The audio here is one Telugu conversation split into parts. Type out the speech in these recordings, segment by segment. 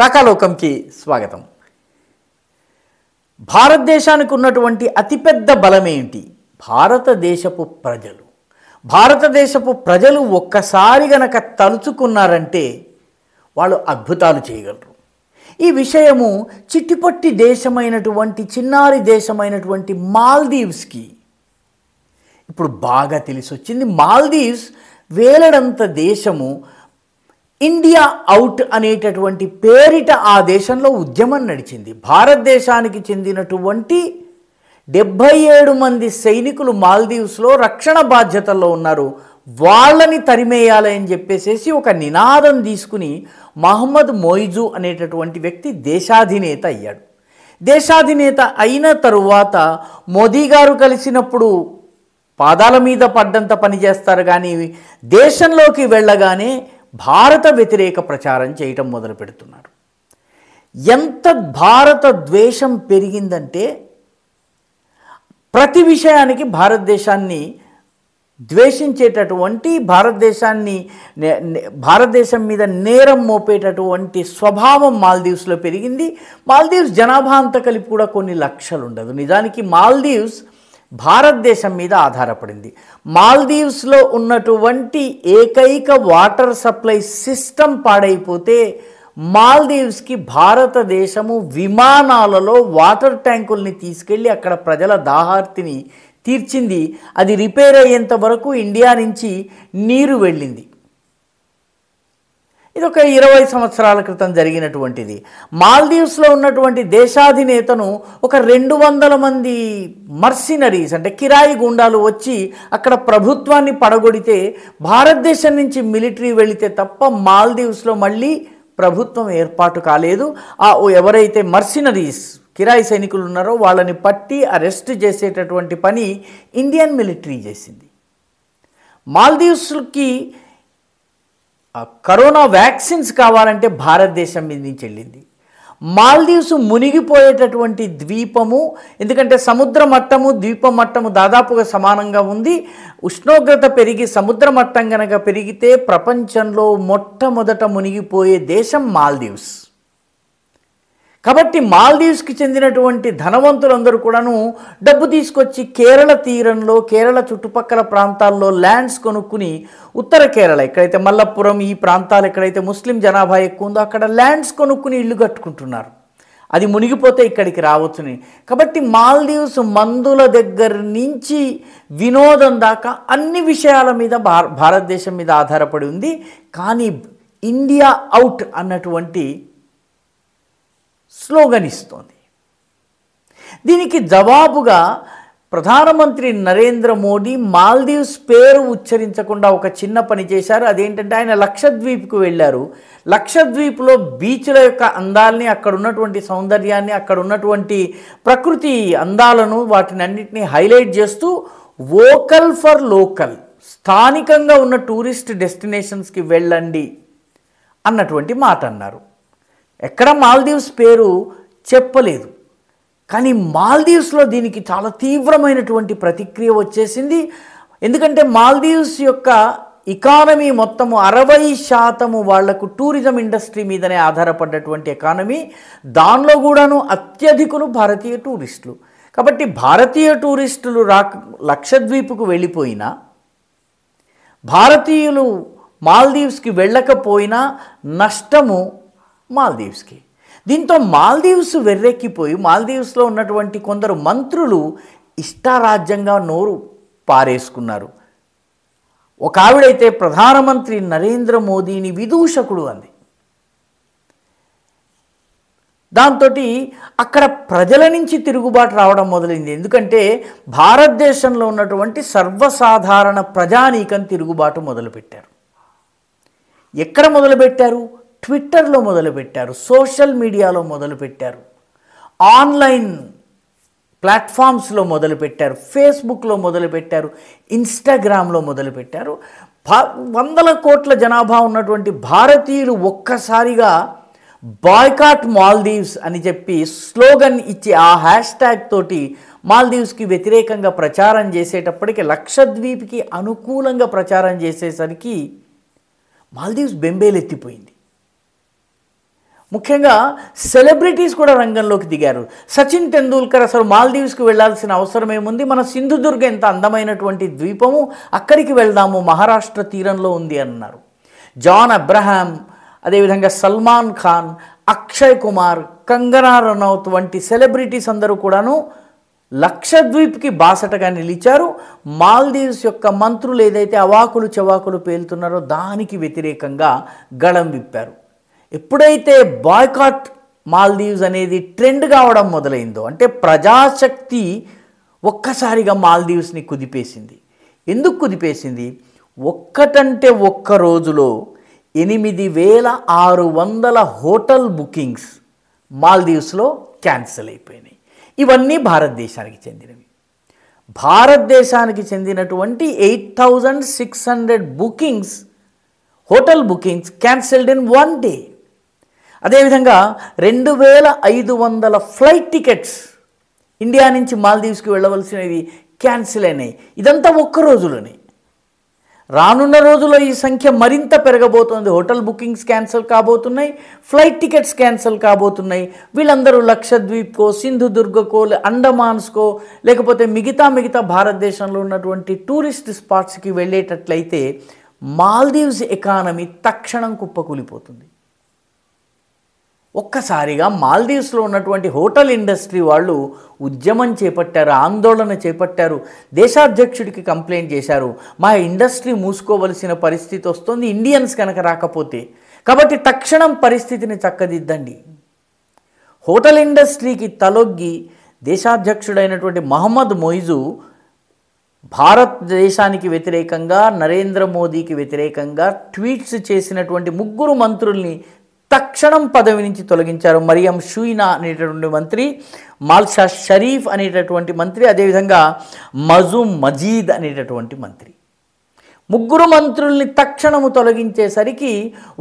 రాకాలోకంకి స్వాగతం. భారతదేశానికి ఉన్నటువంటి అతిపెద్ద బలం ఏంటి? భారతదేశపు ప్రజలు. భారతదేశపు ప్రజలు ఒక్కసారి గనక తలుచుకున్నారంటే వాళ్ళు అద్భుతాలు చేయగలరు. ఈ విషయము చిట్టిపట్టి దేశమైనటువంటి చిన్నారి దేశమైనటువంటి మాల్దీవ్స్కి ఇప్పుడు బాగా తెలిసొచ్చింది. మాల్దీవ్స్ వేలడంత దేశము ఇండియా అవుట్ అనేటటువంటి పేరిట ఆ దేశంలో ఉద్యమం నడిచింది. భారతదేశానికి చెందినటువంటి 77 మంది సైనికులు మాల్దీవ్స్లో రక్షణ బాధ్యతల్లో ఉన్నారు. వాళ్ళని తరిమేయాలని చెప్పేసి ఒక నినాదం తీసుకుని మహమ్మద్ మొయిజు అనేటటువంటి వ్యక్తి దేశాధినేత అయ్యాడు. దేశాధినేత అయిన తరువాత మోదీ గారు కలిసినప్పుడు పాదాల మీద పడ్డంత పనిచేస్తారు, కానీ దేశంలోకి వెళ్ళగానే భారత వ్యతిరేక ప్రచారం చేయటం మొదలు పెడుతున్నారు. ఎంత భారత ద్వేషం పెరిగిందంటే ప్రతి విషయానికి భారతదేశాన్ని ద్వేషించేటటువంటి, భారతదేశం మీద నేరం మోపేటటువంటి స్వభావం మాల్దీవ్స్లో పెరిగింది. మాల్దీవ్స్ జనాభా అంతా కలిపి కూడా కొన్ని లక్షలు ఉండదు. నిజానికి మాల్దీవ్స్ భారతదేశం మీద ఆధారపడింది. మాల్దీవ్స్లో ఉన్నటువంటి ఏకైక వాటర్ సప్లై సిస్టమ్ పాడైపోతే మాల్దీవ్స్కి భారతదేశము విమానాలలో వాటర్ ట్యాంకుల్ని తీసుకెళ్ళి అక్కడ ప్రజల దాహార్తిని తీర్చింది. అది రిపేర్ అయ్యేంత వరకు ఇండియా నుంచి నీరు వెళ్ళింది. ఇది ఒక 20 సంవత్సరాల క్రితం జరిగినటువంటిది. మాల్దీవ్స్లో ఉన్నటువంటి దేశాధినేతను ఒక 200 మంది మర్సినరీస్ అంటే కిరాయి గుండాలు వచ్చి అక్కడ ప్రభుత్వాన్ని పడగొడితే భారతదేశం నుంచి మిలిటరీ వెళితే తప్ప మాల్దీవ్స్లో మళ్ళీ ప్రభుత్వం ఏర్పాటు కాలేదు. ఎవరైతే మర్సినరీస్ కిరాయి సైనికులు ఉన్నారో వాళ్ళని పట్టి అరెస్ట్ చేసేటటువంటి పని ఇండియన్ మిలిటరీ చేసింది. మాల్దీవ్స్కి కరోనా వ్యాక్సిన్స్ కావాలంటే భారతదేశం మీద నుంచి వెళ్ళింది. మాల్దీవ్స్ మునిగిపోయేటటువంటి ద్వీపము, ఎందుకంటే సముద్ర మట్టము ద్వీప మట్టము దాదాపుగా సమానంగా ఉంది. ఉష్ణోగ్రత పెరిగి సముద్ర మట్టం కనుక పెరిగితే ప్రపంచంలో మొట్టమొదట మునిగిపోయే దేశం మాల్దీవ్స్. కాబట్టి మాల్దీవ్స్కి చెందినటువంటి ధనవంతులందరూ కూడాను డబ్బు తీసుకొచ్చి కేరళ తీరంలో, కేరళ చుట్టుపక్కల ప్రాంతాల్లో ల్యాండ్స్ కొనుక్కుని, ఉత్తర కేరళ ఎక్కడైతే మల్లప్పురం ఈ ప్రాంతాలు ఎక్కడైతే ముస్లిం జనాభా ఎక్కువ ఉందో అక్కడ ల్యాండ్స్ కొనుక్కుని ఇల్లు కట్టుకుంటున్నారు. అది మునిగిపోతే ఇక్కడికి రావచ్చుని. కాబట్టి మాల్దీవ్స్ మందుల దగ్గర నుంచి వినోదం దాకా అన్ని విషయాల మీద భారతదేశం మీద ఆధారపడి ఉంది. కానీ ఇండియా అవుట్ అన్నటువంటి స్లోగన్ ఇస్తోంది. దీనికి జవాబుగా ప్రధానమంత్రి నరేంద్ర మోడీ మాల్దీవ్స్ పేరు ఉచ్చరించకుండా ఒక చిన్న పని చేశారు. అదేంటంటే ఆయన లక్షద్వీప్కు వెళ్ళారు. లక్షద్వీప్లో బీచ్ల యొక్క అందాలని, అక్కడ ఉన్నటువంటి సౌందర్యాన్ని, అక్కడ ఉన్నటువంటి ప్రకృతి అందాలను వాటిని అన్నింటినీ హైలైట్ చేస్తూ వోకల్ ఫర్ లోకల్, స్థానికంగా ఉన్న టూరిస్ట్ డెస్టినేషన్స్కి వెళ్ళండి అన్నటువంటి మాట అన్నారు. ఎక్కడ మాల్దీవ్స్ పేరు చెప్పలేదు. కానీ మాల్దీవ్స్లో దీనికి చాలా తీవ్రమైనటువంటి ప్రతిక్రియ వచ్చేసింది. ఎందుకంటే మాల్దీవ్స్ యొక్క ఎకానమీ మొత్తము 60% వాళ్లకు టూరిజం ఇండస్ట్రీ మీదనే ఆధారపడ్డటువంటి ఎకానమీ. దానిలో కూడాను అత్యధికులు భారతీయ టూరిస్టులు. కాబట్టి భారతీయ టూరిస్టులు లక్షద్వీప్కు వెళ్ళిపోయినా, భారతీయులు మాల్దీవ్స్కి వెళ్ళకపోయినా నష్టము మాల్దీవ్స్కి. దీంతో మాల్దీవ్స్ వెర్రెక్కిపోయి మాల్దీవ్స్లో ఉన్నటువంటి కొందరు మంత్రులు ఇష్టారాజ్యంగా నోరు పారేసుకున్నారు. ఒక ఆవిడైతే ప్రధానమంత్రి నరేంద్ర మోదీని విదూషకుడు అంది. దాంతో అక్కడ ప్రజల నుంచి తిరుగుబాటు రావడం మొదలైంది. ఎందుకంటే భారతదేశంలో ఉన్నటువంటి సర్వసాధారణ ప్రజానీకం తిరుగుబాటు మొదలుపెట్టారు. ఎక్కడ మొదలుపెట్టారు? ట్విట్టర్లో మొదలుపెట్టారు, సోషల్ మీడియాలో మొదలుపెట్టారు, ఆన్లైన్ ప్లాట్ఫామ్స్లో మొదలుపెట్టారు, ఫేస్బుక్లో మొదలుపెట్టారు, ఇన్స్టాగ్రామ్లో మొదలుపెట్టారు. 100 కోట్ల జనాభా ఉన్నటువంటి భారతీయులు ఒక్కసారిగా బాయ్కాట్ మాల్దీవ్స్ అని చెప్పి స్లోగన్ ఇచ్చి ఆ హ్యాష్ట్యాగ్ తోటి మాల్దీవ్స్కి వ్యతిరేకంగా ప్రచారం చేసేటప్పటికి, లక్షద్వీప్కి అనుకూలంగా ప్రచారం చేసేసరికి మాల్దీవ్స్ బెంబేలెత్తిపోయింది. ముఖ్యంగా సెలబ్రిటీస్ కూడా రంగంలోకి దిగారు. సచిన్ టెండూల్కర్ అసలు మాల్దీవ్స్కి వెళ్లాల్సిన అవసరం ఏముంది, మన సింధుదుర్గ ఎంత అందమైనటువంటి ద్వీపము, అక్కడికి వెళ్దాము, మహారాష్ట్ర తీరంలో ఉంది అన్నారు. జాన్ అబ్రహాం, అదేవిధంగా సల్మాన్ ఖాన్, అక్షయ్ కుమార్, కంగనా రనౌత్ వంటి సెలబ్రిటీస్ అందరూ కూడాను లక్షద్వీప్కి బాసటగా నిలిచారు. మాల్దీవ్స్ యొక్క మంత్రులు ఏదైతే అవాకులు చవాకులు పేలుతున్నారో దానికి వ్యతిరేకంగా గళం విప్పారు. ఎప్పుడైతే బాయ్కాట్ మాల్దీవ్స్ అనేది ట్రెండ్ కావడం మొదలైందో, అంటే ప్రజాశక్తి ఒక్కసారిగా మాల్దీవ్స్ని కుదిపేసింది. ఎందుకు కుదిపేసింది? ఒక్కటంటే ఒక్క రోజులో 8600 హోటల్ బుకింగ్స్ మాల్దీవ్స్లో క్యాన్సిల్ అయిపోయినాయి. ఇవన్నీ భారతదేశానికి చెందినవి. భారతదేశానికి చెందినటువంటి 8600 bookings, hotel bookings cancelled in 1 day. అదేవిధంగా 2500 ఫ్లైట్ టికెట్స్ ఇండియా నుంచి మాల్దీవ్స్కి వెళ్ళవలసినవి క్యాన్సిల్ అయినాయి. ఇదంతా ఒక్క రోజులోనే. రానున్న రోజుల్లో ఈ సంఖ్య మరింత పెరగబోతోంది. హోటల్ బుకింగ్స్ క్యాన్సిల్ కాబోతున్నాయి, ఫ్లైట్ టికెట్స్ క్యాన్సిల్ కాబోతున్నాయి. వీళ్ళందరూ లక్షద్వీప్కో, సింధుదుర్గకో, అండమాన్స్కో, లేకపోతే మిగతా భారతదేశంలో ఉన్నటువంటి టూరిస్ట్ స్పాట్స్కి వెళ్ళేటట్లయితే మాల్దీవ్స్ ఎకానమీ తక్షణం కుప్పకూలిపోతుంది. ఒక్కసారిగా మాల్దీవ్స్లో ఉన్నటువంటి హోటల్ ఇండస్ట్రీ వాళ్ళు ఉద్యమం చేపట్టారు, ఆందోళన చేపట్టారు, దేశాధ్యక్షుడికి కంప్లైంట్ చేశారు. మా ఇండస్ట్రీ మూసుకోవలసిన పరిస్థితి వస్తుంది ఇండియన్స్ కనుక రాకపోతే, కాబట్టి తక్షణం పరిస్థితిని చక్కదిద్దండి. హోటల్ ఇండస్ట్రీకి తలొగ్గి దేశాధ్యక్షుడైనటువంటి మహమ్మద్ మొయిజు భారతదేశానికి వ్యతిరేకంగా, నరేంద్ర మోదీకి వ్యతిరేకంగా ట్వీట్స్ చేసినటువంటి 3 మంత్రుల్ని తక్షణం పదవి నుంచి తొలగించారు. మరియం షూయినా అనేటటువంటి మంత్రి, మాల్షా షరీఫ్ అనేటటువంటి మంత్రి, అదేవిధంగా మజూమ్ మజీద్ అనేటటువంటి మంత్రి. 3 మంత్రుల్ని తక్షణము తొలగించేసరికి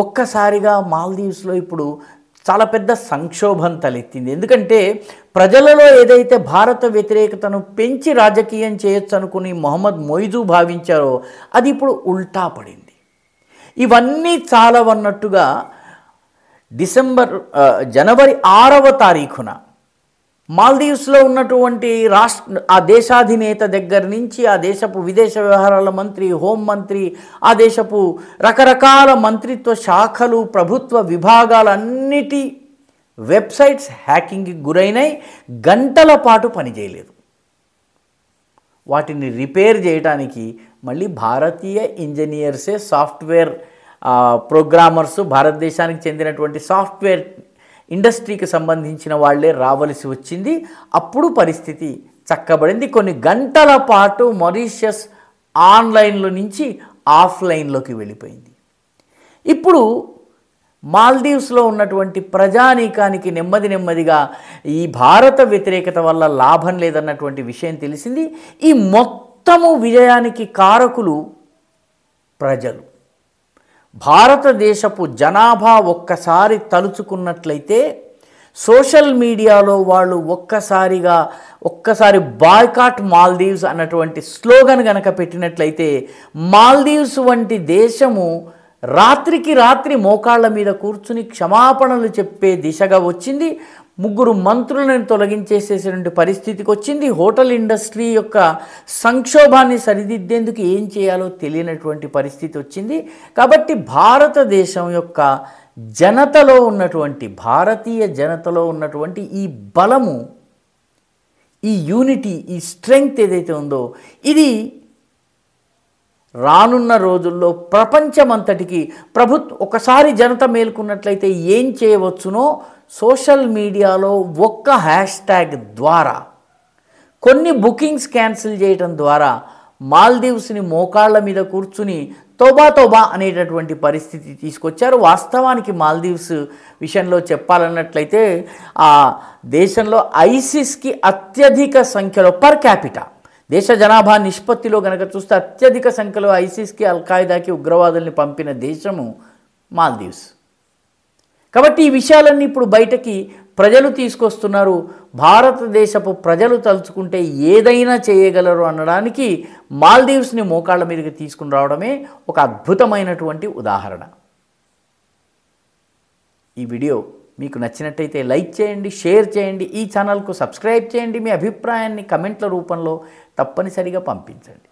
ఒక్కసారిగా మాల్దీవ్స్లో ఇప్పుడు చాలా పెద్ద సంక్షోభం తలెత్తింది. ఎందుకంటే ప్రజలలో ఏదైతే భారత వ్యతిరేకతను పెంచి రాజకీయం చేయొచ్చు అనుకుని మొహమ్మద్ మొయిజు భావించారో అది ఇప్పుడు ఉల్టా పడింది. ఇవన్నీ చాలవన్నట్టుగా జనవరి 6వ తారీఖున మాల్దీవ్స్లో ఉన్నటువంటి ఆ దేశాధినేత దగ్గర నుంచి ఆ దేశపు విదేశ వ్యవహారాల మంత్రి, హోంమంత్రి, ఆ దేశపు రకరకాల మంత్రిత్వ శాఖలు, ప్రభుత్వ విభాగాలన్నిటి వెబ్సైట్స్ హ్యాకింగ్కి గురైనాయి. గంటల పాటు పనిచేయలేదు. వాటిని రిపేర్ చేయడానికి మళ్ళీ భారతీయ ఇంజనీర్సే, సాఫ్ట్వేర్ ప్రోగ్రామర్సు, భారతదేశానికి చెందినటువంటి సాఫ్ట్వేర్ ఇండస్ట్రీకి సంబంధించిన వాళ్ళే రావలసి వచ్చింది. అప్పుడు పరిస్థితి చక్కబడింది. కొన్ని గంటల పాటు మారిషస్ ఆన్లైన్లో నుంచి ఆఫ్లైన్లోకి వెళ్ళిపోయింది. ఇప్పుడు మాల్దీవ్స్లో ఉన్నటువంటి ప్రజానీకానికి నెమ్మదిగా ఈ భారత వ్యతిరేకత వల్ల లాభం లేదన్నటువంటి విషయం తెలిసింది. ఈ మొత్తము విజయానికి కారకులు ప్రజలు. భారతదేశపు జనాభా ఒక్కసారి తలుచుకున్నట్లయితే సోషల్ మీడియాలో వాళ్ళు ఒక్కసారి బాయ్కాట్ మాల్దీవ్స్ అన్నటువంటి స్లోగన్ గనక పెట్టినట్లయితే మాల్దీవ్స్ వంటి దేశము రాత్రికి రాత్రి మోకాళ్ళ మీద కూర్చుని క్షమాపణలు చెప్పే దిశగా వచ్చింది. 3 మంత్రులను తొలగించేసేటువంటి పరిస్థితికి వచ్చింది. హోటల్ ఇండస్ట్రీ యొక్క సంక్షోభాన్ని సరిదిద్దేందుకు ఏం చేయాలో తెలియనటువంటి పరిస్థితి వచ్చింది. కాబట్టి భారతదేశం యొక్క జనతలో ఉన్నటువంటి, భారతీయ జనతలో ఉన్నటువంటి ఈ బలము, ఈ యూనిటీ, ఈ స్ట్రెంగ్త్ ఏదైతే ఉందో ఇది రానున్న రోజుల్లో ప్రపంచమంతటికి ఒకసారి జనత మేల్కొన్నట్లయితే ఏం చేయవచ్చునో సోషల్ మీడియాలో ఒక్క హ్యాష్ట్యాగ్ ద్వారా, కొన్ని బుకింగ్స్ క్యాన్సిల్ చేయడం ద్వారా మాల్దీవ్స్ని మోకాళ్ళ మీద కూర్చుని తోబా అనేటటువంటి పరిస్థితి తీసుకొచ్చారు. వాస్తవానికి మాల్దీవ్స్ విషయంలో చెప్పాలన్నట్లయితే ఆ దేశంలో ఐసిస్కి అత్యధిక సంఖ్యలో పర్ క్యాపిటా దేశ జనాభా నిష్పత్తిలో కనుక చూస్తే అత్యధిక సంఖ్యలో ఐసిస్కి, అల్ఖాయిదాకి ఉగ్రవాదుల్ని పంపిన దేశము మాల్దీవ్స్. కాబట్టి ఈ విషయాలన్నీ ఇప్పుడు బయటకి ప్రజలు తీసుకొస్తున్నారు. భారతదేశపు ప్రజలు తలుచుకుంటే ఏదైనా చేయగలరు అనడానికి మాల్దీవ్స్ని మోకాళ్ళ మీదకి తీసుకుని రావడమే ఒక అద్భుతమైనటువంటి ఉదాహరణ. ఈ వీడియో మీకు నచ్చినట్టయితే లైక్ చేయండి, షేర్ చేయండి, ఈ ఛానల్కు సబ్స్క్రైబ్ చేయండి, మీ అభిప్రాయాన్ని కమెంట్ల రూపంలో తప్పనిసరిగా పంపించండి.